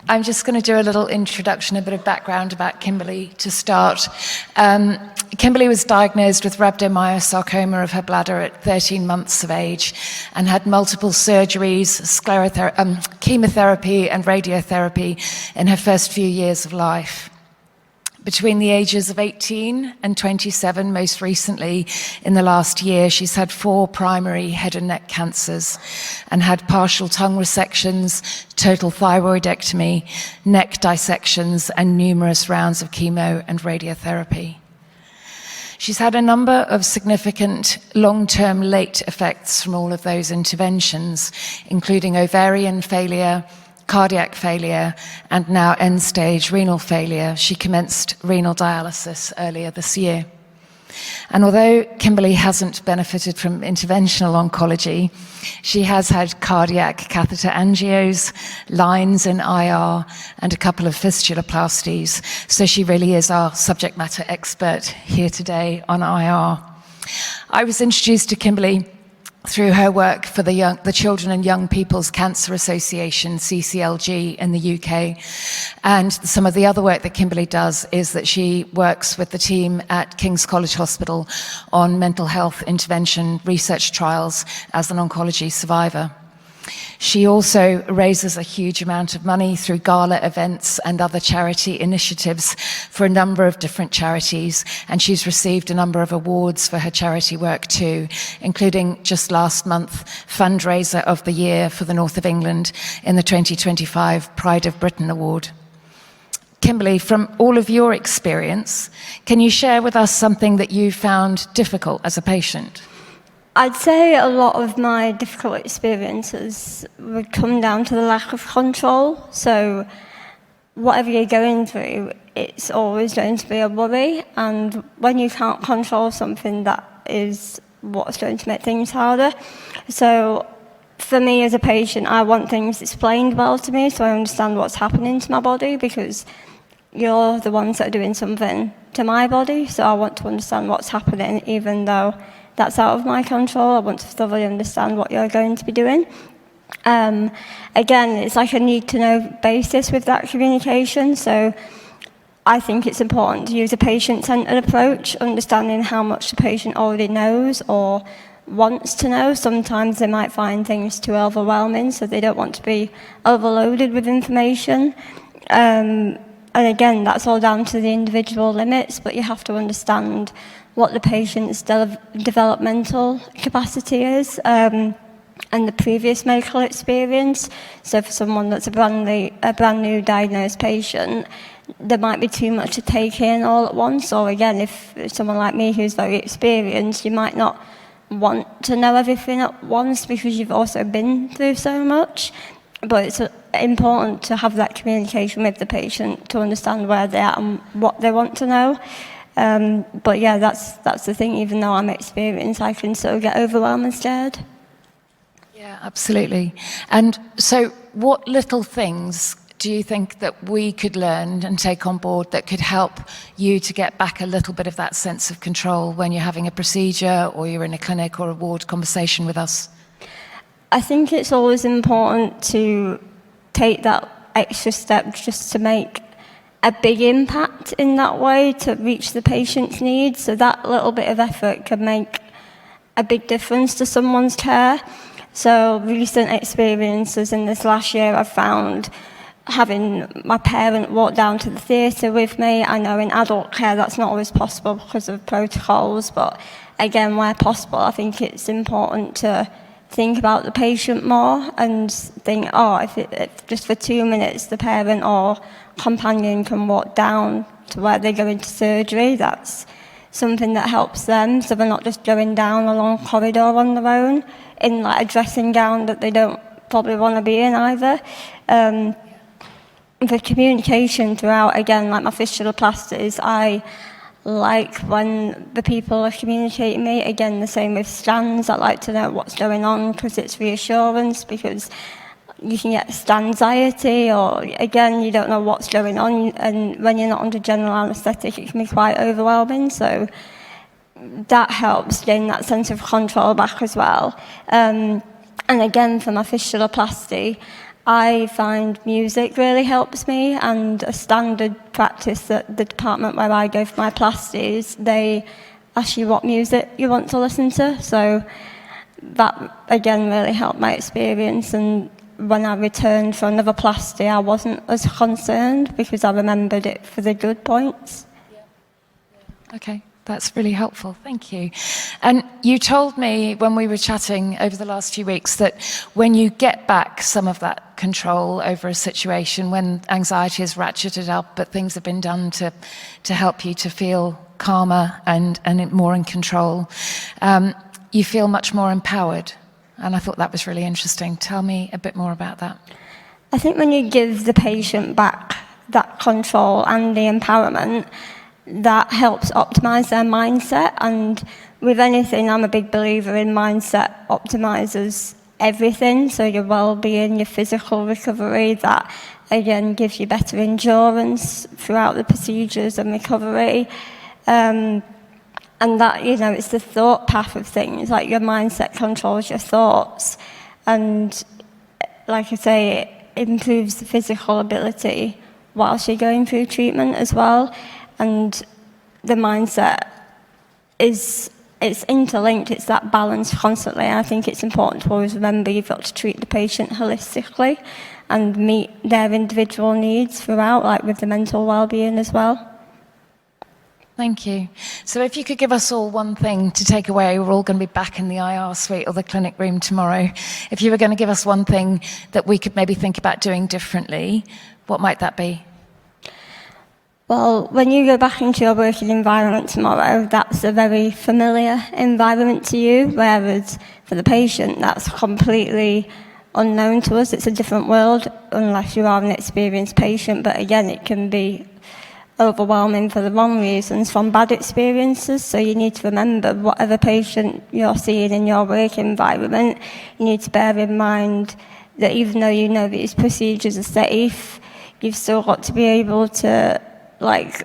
I'm just going to do a little introduction, a bit of background about Kimberley to start. Kimberley was diagnosed with rhabdomyosarcoma of her bladder at 13 months of age and had multiple surgeries, chemotherapy and radiotherapy in her first few years of life. Between the ages of 18 and 27, most recently in the last year, she's had 4 primary head and neck cancers and had partial tongue resections, total thyroidectomy, neck dissections, and numerous rounds of chemo and radiotherapy. She's had a number of significant long-term late effects from all of those interventions, including ovarian failure, cardiac failure, and now end-stage renal failure. She commenced renal dialysis earlier this year. And although Kimberley hasn't benefited from interventional oncology, she has had cardiac catheter angios, lines in IR, and a couple of fistuloplasties. So she really is our subject matter expert here today on IR. I was introduced to Kimberley through her work for the Children and Young People's Cancer Association, CCLG, in the UK. And some of the other work that Kimberley does is that she works with the team at King's College Hospital on mental health intervention research trials as an oncology survivor. She also raises a huge amount of money through gala events and other charity initiatives for a number of different charities, and she's received a number of awards for her charity work too, including just last month, Fundraiser of the Year for the North of England in the 2025 Pride of Britain Award. Kimberley, from all of your experience, can you share with us something that you found difficult as a patient? I'd say a lot of my difficult experiences would come down to the lack of control. So whatever you're going through, it's always going to be a worry. And when you can't control something, that is what's going to make things harder. So for me as a patient, I want things explained well to me so I understand what's happening to my body, because you're the ones that are doing something to my body. So I want to understand what's happening, even though that's out of my control. I want to thoroughly understand what you're going to be doing. Again, it's like a need-to-know basis with that communication. So I think it's important to use a patient-centered approach, understanding how much the patient already knows or wants to know. Sometimes they might find things too overwhelming, so they don't want to be overloaded with information. And again, that's all down to the individual limits, but you have to understand what the patient's developmental capacity is and the previous medical experience. So for someone that's a brand new diagnosed patient, there might be too much to take in all at once. Or again, if someone like me who's very experienced, you might not want to know everything at once because you've also been through so much. But it's important to have that communication with the patient to understand where they're at and what they want to know. But yeah, that's the thing. Even though I'm experienced, I can still get overwhelmed and scared. Yeah, absolutely. And so what little things do you think that we could learn and take on board that could help you to get back a little bit of that sense of control when you're having a procedure or you're in a clinic or a ward conversation with us? I think it's always important to take that extra step just to make a big impact in that way to reach the patient's needs. So that little bit of effort can make a big difference to someone's care. So recent experiences in this last year, I've found having my parent walk down to the theatre with me. I know in adult care that's not always possible because of protocols, but again, where possible, I think it's important to think about the patient more and think, if just for 2 minutes the parent or companion can walk down to where they go into surgery, that's something that helps them, so they're not just going down a long corridor on their own in like a dressing gown that they don't probably want to be in either. The communication throughout, again, like my fistuloplasties, I like when the people are communicating me. Again, the same with scans. I like to know what's going on because it's reassurance, because you can get anxiety or, again, you don't know what's going on. And when you're not under general anaesthetic, it can be quite overwhelming. So that helps gain that sense of control back as well. And again, for my fistuloplasty, I find music really helps me, and a standard practice at the department where I go for my plasties, they ask you what music you want to listen to. So that, again, really helped my experience. And when I returned for another plasty, I wasn't as concerned because I remembered it for the good points. Okay, that's really helpful. Thank you. And you told me when we were chatting over the last few weeks that when you get back some of that control over a situation, when anxiety is ratcheted up, but things have been done to help you to feel calmer and more in control, you feel much more empowered. And I thought that was really interesting. Tell me a bit more about that. I think when you give the patient back that control and the empowerment, that helps optimize their mindset. And with anything, I'm a big believer in mindset optimizes everything. So your well-being, your physical recovery, that again gives you better endurance throughout the procedures and recovery. And that, you know, it's the thought path of things, like your mindset controls your thoughts. And like I say, it improves the physical ability whilst you're going through treatment as well. And the mindset it's interlinked, it's that balance constantly. I think it's important to always remember you've got to treat the patient holistically and meet their individual needs throughout, like with the mental well-being as well. Thank you. So if you could give us all one thing to take away, we're all going to be back in the IR suite or the clinic room tomorrow. If you were going to give us one thing that we could maybe think about doing differently, what might that be? Well, when you go back into your working environment tomorrow, that's a very familiar environment to you, whereas for the patient, that's completely unknown to us. It's a different world, unless you are an experienced patient. But again, it can be overwhelming for the wrong reasons from bad experiences. So you need to remember, whatever patient you're seeing in your work environment, you need to bear in mind that even though you know these procedures are safe, you've still got to be able to work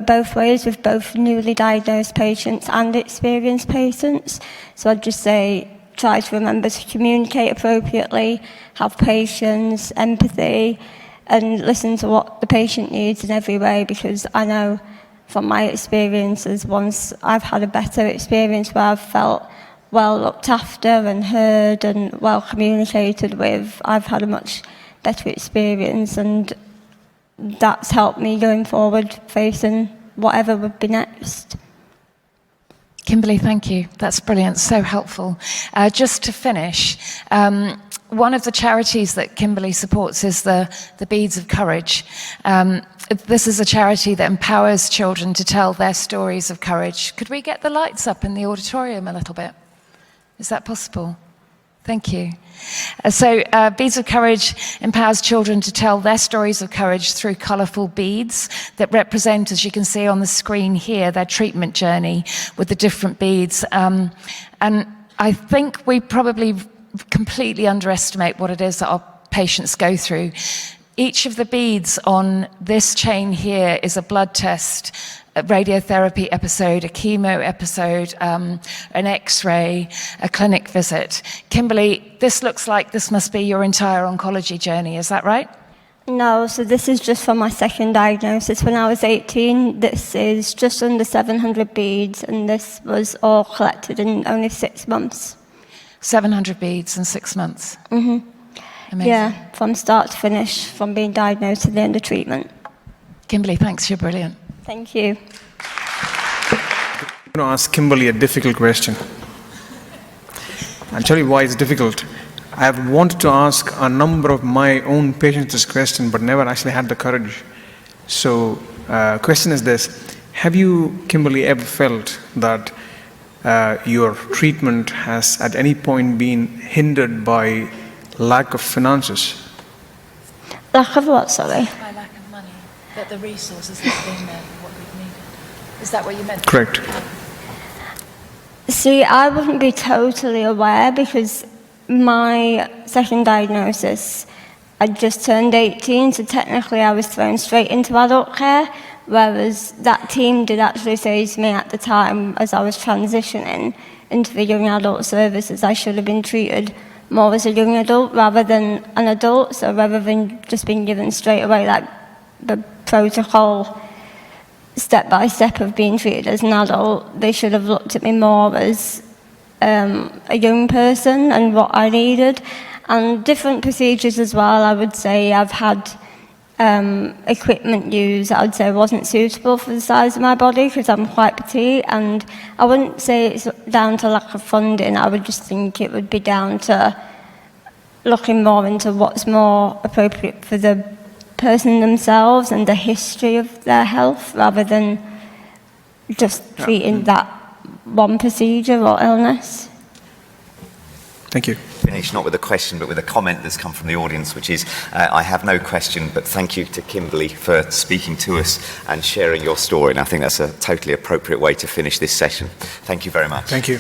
both ways with both newly diagnosed patients and experienced patients. So I'd just say, try to remember to communicate appropriately, have patience, empathy, and listen to what the patient needs in every way, because I know from my experiences, once I've had a better experience where I've felt well looked after and heard and well communicated with, I've had a much better experience, and that's helped me going forward, facing whatever would be next. Kimberley, thank you. That's brilliant, so helpful. Just to finish, one of the charities that Kimberley supports is the Beads of Courage. This is a charity that empowers children to tell their stories of courage. Could we get the lights up in the auditorium a little bit? Is that possible? Thank you. So Beads of Courage empowers children to tell their stories of courage through colourful beads that represent, as you can see on the screen here, their treatment journey with the different beads. And I think we probably completely underestimate what it is that our patients go through. Each of the beads on this chain here is a blood test, a radiotherapy episode, a chemo episode, an X-ray, a clinic visit. Kimberley, this looks like this must be your entire oncology journey, is that right? No, so this is just from my second diagnosis when I was 18. This is just under 700 beads, and this was all collected in only 6 months. 700 beads in 6 months? Mm-hmm. Amazing. Yeah, from start to finish, from being diagnosed to the end of treatment. Kimberley, thanks, you're brilliant. Thank you. I'm going to ask Kimberley a difficult question. I'll tell you why it's difficult. I have wanted to ask a number of my own patients this question, but never actually had the courage. So, question is this. Have you, Kimberley, ever felt that your treatment has at any point been hindered by lack of finances? Lack of what, sorry? By lack of money, that the resources have been there for what we've needed. Is that what you meant? Correct. See, I wouldn't be totally aware because my second diagnosis, I'd just turned 18, so technically I was thrown straight into adult care, whereas that team did actually say to me at the time, as I was transitioning into the young adult services, I should have been treated more as a young adult rather than an adult. So rather than just being given straight away like the protocol step by step of being treated as an adult, they should have looked at me more as a young person and what I needed. And different procedures as well. I would say I've had equipment used that I would say wasn't suitable for the size of my body because I'm quite petite, and I wouldn't say it's down to lack of funding. I would just think it would be down to looking more into what's more appropriate for the person themselves and the history of their health rather than just treating that one procedure or illness. Thank you. Finish not with a question but with a comment that's come from the audience, which is I have no question, but thank you to Kimberley for speaking to us and sharing your story, and I think that's a totally appropriate way to finish this session. Thank you very much. Thank you.